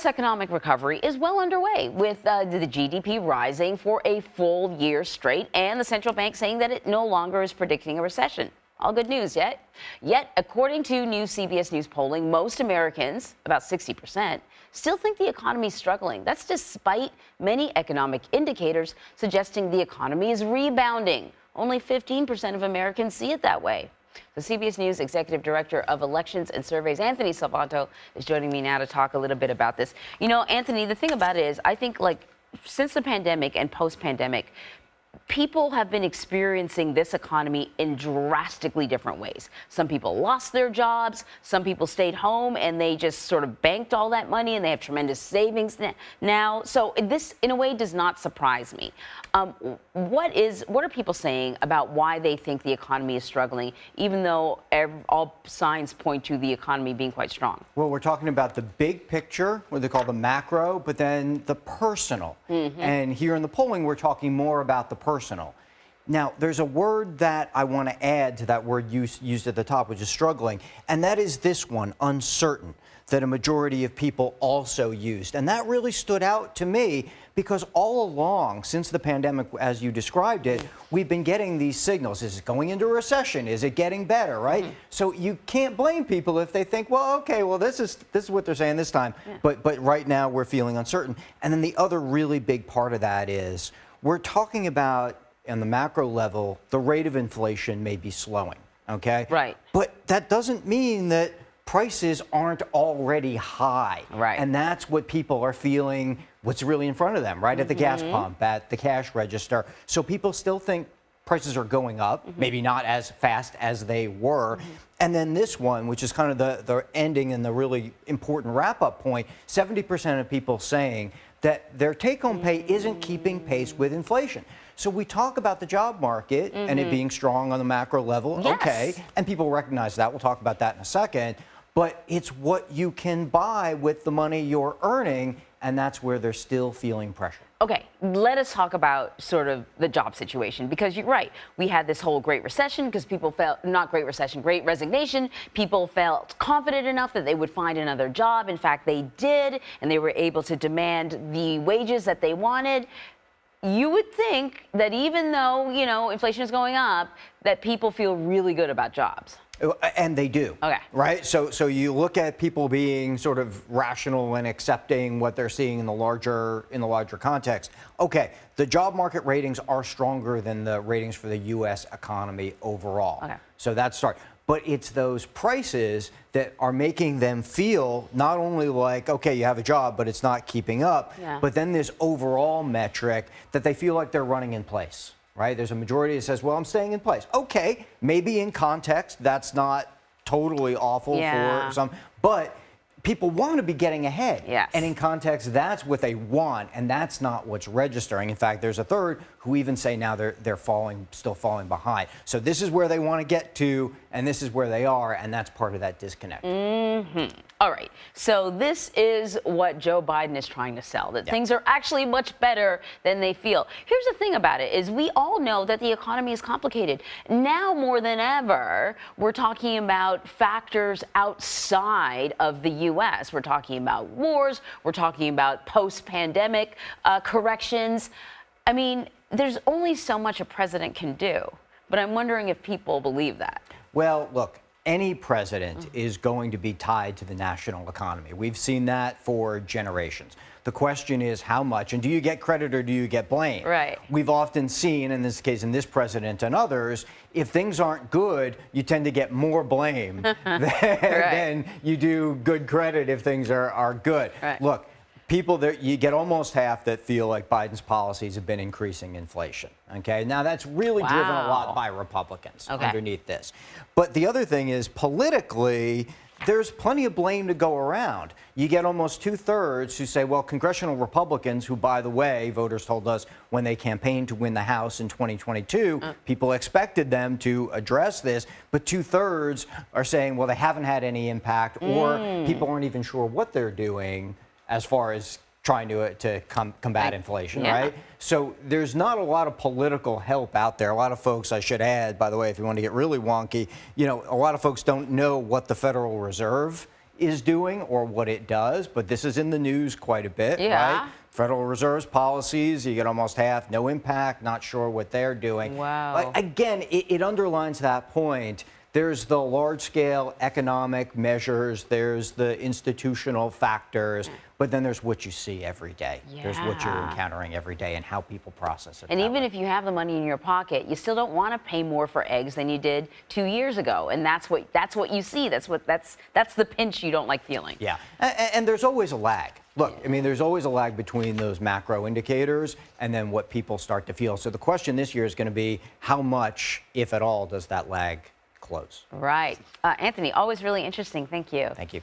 Economic recovery is well underway, with the GDP rising for a full year straight and the central bank saying that it no longer is predicting a recession. All good news yet. Yet, according to new CBS News polling, most Americans, about 60%, still think the economy is struggling. That's despite many economic indicators suggesting the economy is rebounding. Only 15% of Americans see it that way. The CBS News Executive Director of Elections and Surveys, Anthony Salvanto, is joining me now to talk a little bit about this. You know, Anthony, the thing about it is, I think, like, since the pandemic and post-pandemic, people have been experiencing this economy in drastically different ways. Some people lost their jobs. Some people stayed home and they just sort of banked all that money and they have tremendous savings now. So this, in a way, does not surprise me. What are people saying about why they think the economy is struggling, even though all signs point to the economy being quite strong? Well, we're talking about the big picture, what they call the macro, but then the personal. And here in the polling, we're talking more about the personal. Now, there's a word that I want to add to that word used at the top, which is struggling, and that is this one, uncertain, that a majority of people also used. And that really stood out to me because all along, since the pandemic, as you described it, we've been getting these signals. Is it going into a recession? Is it getting better, right? So you can't blame people if they think, well, okay, well, this is what they're saying this time, but right now we're feeling uncertain. And then the other really big part of that is we're talking about, on the macro level, the rate of inflation may be slowing, okay? Right. But that doesn't mean that prices aren't already high. Right. And that's what people are feeling, what's really in front of them, right? At the gas pump, at the cash register. So people still think prices are going up, maybe not as fast as they were. And then this one, which is kind of the ending and the really important wrap-up point, 70% of people saying that their take-home pay isn't keeping pace with inflation. So we talk about the job market and it being strong on the macro level, okay, and people recognize that. We'll talk about that in a second. But it's what you can buy with the money you're earning, and that's where they're still feeling pressure. Okay, let us talk about sort of the job situation, because you're right. We had this whole Great Recession because people felt, not Great Recession, Great Resignation. People felt confident enough that they would find another job. In fact, they did, and they were able to demand the wages that they wanted. You would think that even though, you know, inflation is going up, that people feel really good about jobs. And they do. Okay. Right? So you look at people being sort of rational and accepting what they're seeing in the larger context. Okay, the job market ratings are stronger than the ratings for the U.S. economy overall. Okay. So that's start. But it's those prices that are making them feel not only like, okay, you have a job, but it's not keeping up, but then this overall metric that they feel like they're running in place. Right? There's a majority that says, well, I'm staying in place. Okay, maybe in context, that's not totally awful for some, but people want to be getting ahead. And in context, that's what they want, and that's not what's registering. In fact, there's a third who even say now they're still falling behind. So this is where they want to get to, and this is where they are, and that's part of that disconnect. All right. So this is what Joe Biden is trying to sell, that things are actually much better than they feel. Here's the thing about it is we all know that the economy is complicated. Now more than ever, we're talking about factors outside of the U.S. We're talking about wars. We're talking about post-pandemic corrections. I mean, there's only so much a president can do, but I'm wondering if people believe that. Well, look. Any president is going to be tied to the national economy. We've seen that for generations. The question is how much, and do you get credit or do you get blame? Right. We've often seen, in this case, in this president and others, if things aren't good, you tend to get more blame than you do good credit if things are good. Look, people that you get almost half that feel like Biden's policies have been increasing inflation. Okay, now that's really driven a lot by Republicans underneath this. But the other thing is politically, there's plenty of blame to go around. You get almost 2/3 who say, well, congressional Republicans, who, by the way, voters told us when they campaigned to win the House in 2022, people expected them to address this, but 2/3 are saying, well, they haven't had any impact, or people aren't even sure what they're doing as far as trying to combat inflation, right? So there's not a lot of political help out there. A lot of folks, I should add, by the way, if you want to get really wonky, you know, a lot of folks don't know what the Federal Reserve is doing or what it does, but this is in the news quite a bit, right? Federal Reserve's policies, you get almost half, no impact, not sure what they're doing. Wow. But again, it underlines that point. There's the large-scale economic measures, there's the institutional factors, but then there's what you see every day. There's what you're encountering every day and how people process it. And even if you have the money in your pocket, you still don't want to pay more for eggs than you did 2 years ago. And that's what you see. That's the pinch you don't like feeling. Yeah, and there's always a lag. Look, I mean, there's always a lag between those macro indicators and then what people start to feel. So the question this year is going to be how much, if at all, does that lag close? Right. Anthony, always really interesting. Thank you. Thank you.